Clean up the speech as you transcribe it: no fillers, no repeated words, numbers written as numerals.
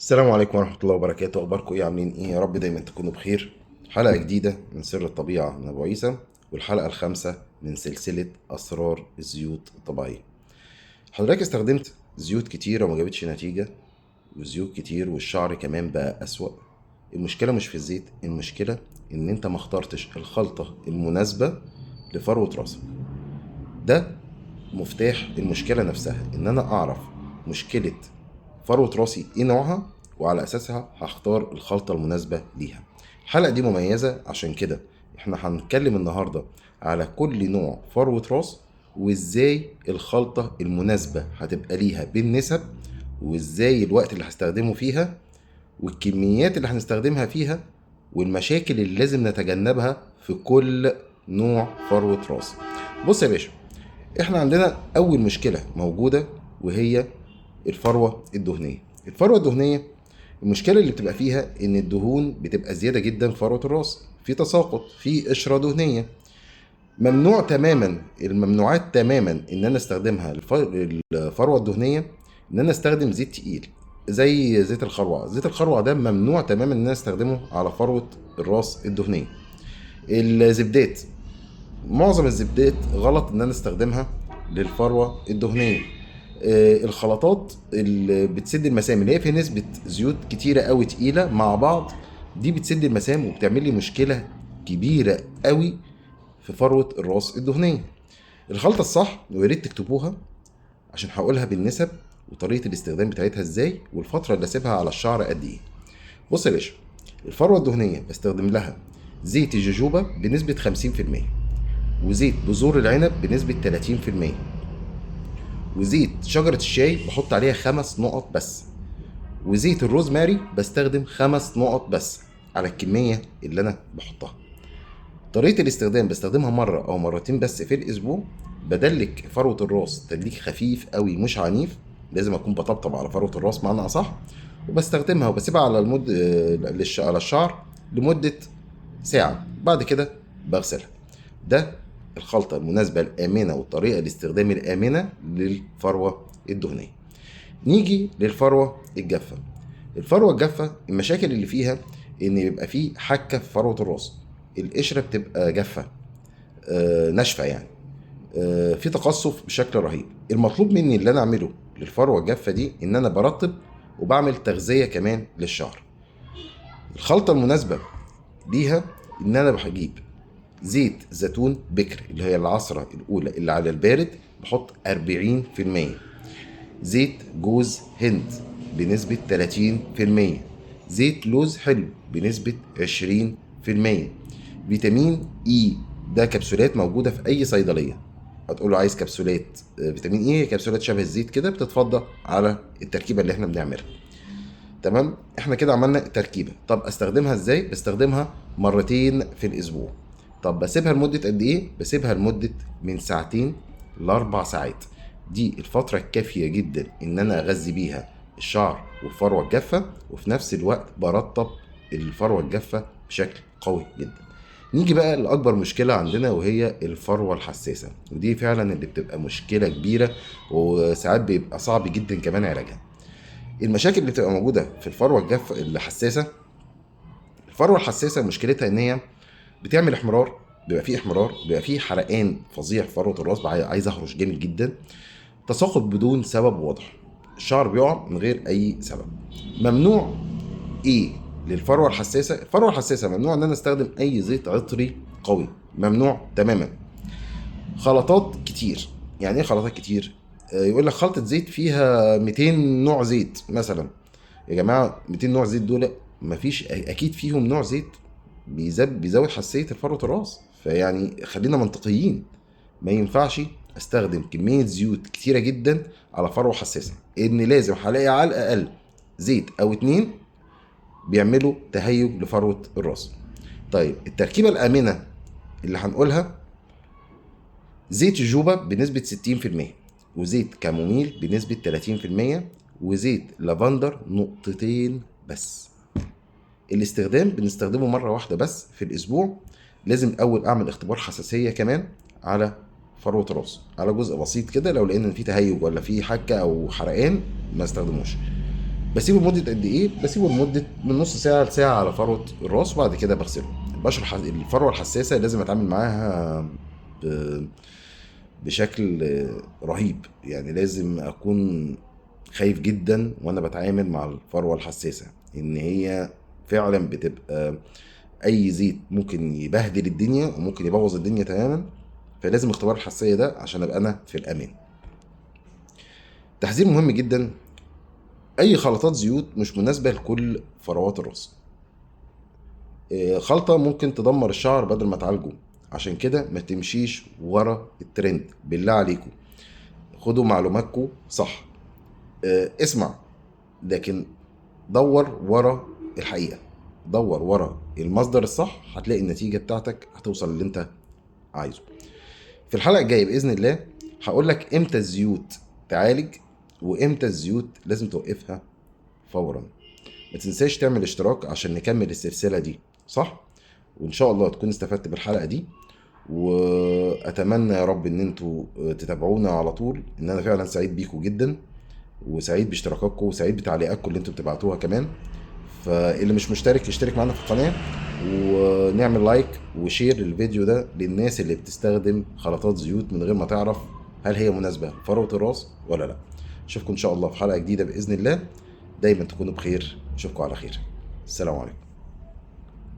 السلام عليكم ورحمة الله وبركاته. أخباركم إيه؟ عاملين إيه؟ يا رب دايما تكونوا بخير. حلقة جديدة من سر الطبيعة من أبو عيسى، والحلقة الخامسة من سلسلة أسرار الزيوت الطبيعية. حضرتك استخدمت زيوت كتير وما جابتش نتيجة، وزيوت كتير والشعر كمان بقى أسوأ. المشكلة مش في الزيت، المشكلة إن أنت ما اخترتش الخلطة المناسبة لفروة راسك. ده مفتاح المشكلة نفسها، إن أنا أعرف مشكلة فروة راسي إيه نوعها، وعلى أساسها هختار الخلطة المناسبة ليها. الحلقة دي مميزة عشان كده إحنا هنتكلم النهاردة على كل نوع فروة راس، وإزاي الخلطة المناسبة هتبقى ليها بالنسب، وإزاي الوقت اللي هستخدمه فيها، والكميات اللي هنستخدمها فيها، والمشاكل اللي لازم نتجنبها في كل نوع فروة راس. بص يا باشا، احنا عندنا اول مشكلة موجودة وهي الفروة الدهنية. الفروة الدهنية المشكلة اللي بتبقى فيها ان الدهون بتبقى زيادة جدا في فروة الراس، في تساقط، في قشرة دهنية. ممنوع تماما، الممنوعات تماما ان انا استخدمها الفروة الدهنية، ان انا استخدم زيت تقيل زي زيت الخروع. زيت الخروع ده ممنوع تماما ان انا استخدمه على فروة الراس الدهنية. الزبدات، معظم الزبدات غلط ان انا استخدمها للفروه الدهنيه. الخلطات اللي بتسد المسام، اللي هي فيها نسبه زيوت كتيره قوي تقيله مع بعض، دي بتسد المسام وبتعمل لي مشكله كبيره قوي في فروه الراس الدهنيه. الخلطه الصح ويا ريت تكتبوها عشان هقولها بالنسب وطريقه الاستخدام بتاعتها ازاي، والفتره اللي اسيبها على الشعر قد ايه. بص يا باشا، الفروه الدهنيه بستخدم لها زيت الجوجوبا بنسبه 50%، وزيت بذور العنب بنسبة 30%، وزيت شجرة الشاي بحط عليها 5 نقط بس، وزيت الروزماري بستخدم 5 نقط بس على الكمية اللي أنا بحطها. طريقة الاستخدام بستخدمها مرة أو مرتين بس في الأسبوع. بدلك فروة الراس تدليك خفيف قوي مش عنيف، لازم أكون بطبطب على فروة الراس معنى أصح، وبستخدمها وبسيبها على على الشعر لمدة ساعة، بعد كده بغسلها. ده الخلطة المناسبة الآمنة والطريقة الاستخدام الآمنة للفروة الدهنية. نيجي للفروة الجافة. الفروة الجافة المشاكل اللي فيها إن يبقى فيه حكة في فروة الراس، القشرة بتبقى جافة، ناشفة يعني، في تقصف بشكل رهيب. المطلوب مني اللي أنا أعمله للفروة الجافة دي إن أنا برطب وبعمل تغذية كمان للشعر. الخلطة المناسبة ليها إن أنا بجيب زيت زيتون بكر اللي هي العصرة الأولى اللي على البارد، بحط 40%. زيت جوز هند بنسبة 30%. زيت لوز حلو بنسبة 20%. فيتامين إي، ده كبسولات موجودة في أي صيدلية. هتقول له عايز كبسولات فيتامين إي، هي كبسولات شبه الزيت كده بتتفضى على التركيبة اللي احنا بنعملها. تمام، احنا كده عملنا تركيبه. طب استخدمها ازاي؟ بستخدمها مرتين في الاسبوع. طب بسيبها لمده قد ايه؟ بسيبها لمده من ساعتين ل4 ساعات. دي الفتره الكافيه جدا ان انا اغذي بيها الشعر والفروه الجافه، وفي نفس الوقت برطب الفروه الجافه بشكل قوي جدا. نيجي بقى لأكبر مشكلة عندنا وهي الفروة الحساسة، ودي فعلا اللي بتبقى مشكلة كبيرة، وساعات بيبقى صعب جدا كمان علاجها. المشاكل اللي بتبقى موجوده في الفروه الجافه الحساسه، الفروه الحساسه مشكلتها ان هي بتعمل احمرار، بيبقى فيه احمرار، بيبقى فيه حرقان فظيع في فروه الراس، بقى عايز اهرش جامد جدا، تساقط بدون سبب واضح، الشعر بيقع من غير اي سبب. ممنوع ايه للفروه الحساسه؟ الفروه الحساسه ممنوع ان انا استخدم اي زيت عطري قوي، ممنوع تماما. خلطات كتير، يعني ايه خلطات كتير؟ يقول لك خلطه زيت فيها 200 نوع زيت مثلا. يا جماعه 200 نوع زيت دول مفيش، اكيد فيهم نوع زيت بيزود حساسيه فروه الراس، فيعني خلينا منطقيين. ما ينفعش استخدم كميه زيوت كتيره جدا على فروه حساسه، ان لازم هلاقي على الاقل زيت او اتنين بيعملوا تهيج لفروه الراس. طيب التركيبه الامنه اللي هنقولها: زيت جوجوبا بنسبة 60%، وزيت كاموميل بنسبة 30%، وزيت لافندر نقطتين بس. الاستخدام بنستخدمه مرة واحدة بس في الأسبوع. لازم أول أعمل اختبار حساسية كمان على فروة راس، على جزء بسيط كده، لو لقينا إن في تهيج ولا في حكة أو حرقان ما استخدموش. بسيبه لمدة قد ايه؟ بسيبه لمدة من نص ساعة لساعة على فروة الراس، وبعد كده بغسله. الفروة الحساسة لازم اتعامل معاها ب- بشكل رهيب، يعني لازم اكون خايف جدا وانا بتعامل مع الفروة الحساسة، ان هي فعلا بتبقى اي زيت ممكن يبهدل الدنيا وممكن يبوظ الدنيا تماما. فلازم اختبار الحساسية ده عشان ابقى انا في الامان. تحذير مهم جدا: اي خلطات زيوت مش مناسبة لكل فروات الراس. خلطة ممكن تدمر الشعر بدل ما تعالجه. عشان كده ما تمشيش ورا الترند، بالله عليكم خدوا معلوماتكم صح. اسمع، لكن دور ورا الحقيقة، دور ورا المصدر الصح، هتلاقي النتيجة بتاعتك هتوصل اللي انت عايزه. في الحلقة الجاية بإذن الله هقول لك امتى الزيوت تعالج وامتى الزيوت لازم توقفها فورا. ما تنساش تعمل اشتراك عشان نكمل السلسلة دي، صح؟ وان شاء الله تكون استفدت بالحلقة دي، واتمنى يا رب ان انتوا تتابعونا على طول، ان انا فعلا سعيد بيكم جدا، وسعيد باشتراكاتكم وسعيد بتعليقاتكم اللي انتوا بتبعتوها كمان. فاللي مش مشترك يشترك معانا في القناة، ونعمل لايك وشير للفيديو ده للناس اللي بتستخدم خلطات زيوت من غير ما تعرف هل هي مناسبة لفروة الراس ولا لا. اشوفكم ان شاء الله في حلقة جديدة بإذن الله. دايما تكونوا بخير، اشوفكم على خير. السلام عليكم.